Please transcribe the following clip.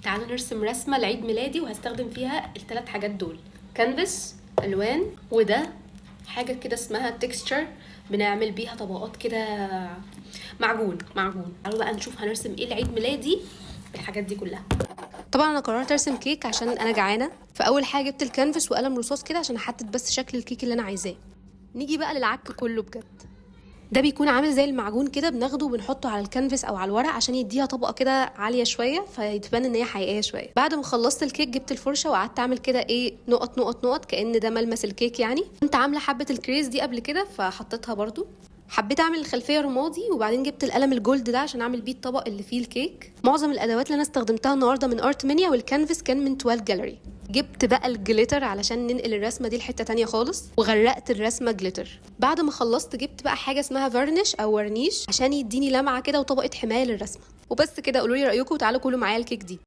تعالوا نرسم رسمة لعيد ميلادي وهستخدم فيها الثلاث حاجات دول: كانفاس، الوان، وده حاجة كده اسمها تكستشر بنعمل بيها طبقات كده، معجون. تعالوا بقى نشوف هنرسم ايه لعيد ميلادي بالحاجات دي كلها. طبعا انا قررت ارسم كيك عشان انا جعانة، فاول حاجة جبت الكانفاس وقلم رصاص كده عشان احدد بس شكل الكيك اللي انا عايزاه. نيجي بقى للعك كله بجد. ده بيكون عامل زي المعجون كده، بناخده وبنحطه على الكانفاس او على الورق عشان يديها طبقه كده عاليه شويه، فيتبان ان هي حقيقيه شويه. بعد ما خلصت الكيك جبت الفرشه وقعدت اعمل كده ايه، نقط نقط نقط، كأن ده ملمس الكيك يعني. كنت عامله حبه الكريز دي قبل كده فحطيتها برضو. حبيت اعمل الخلفيه رمادي، وبعدين جبت القلم الجولد ده عشان اعمل بيه الطبق اللي فيه الكيك. معظم الادوات اللي انا استخدمتها النهارده من ارت مينيا، والكانفاس كان من 12 جاليري. جبت بقى الجليتر علشان ننقل الرسمه دي لحته تانية خالص، وغرقت الرسمه جليتر. بعد ما خلصت جبت بقى حاجه اسمها فارنش او ورنيش عشان يديني لمعه كده وطبقه حمايه للرسمه. وبس كده، قولوا لي رايكم وتعالوا كلوا معايا الكيك دي.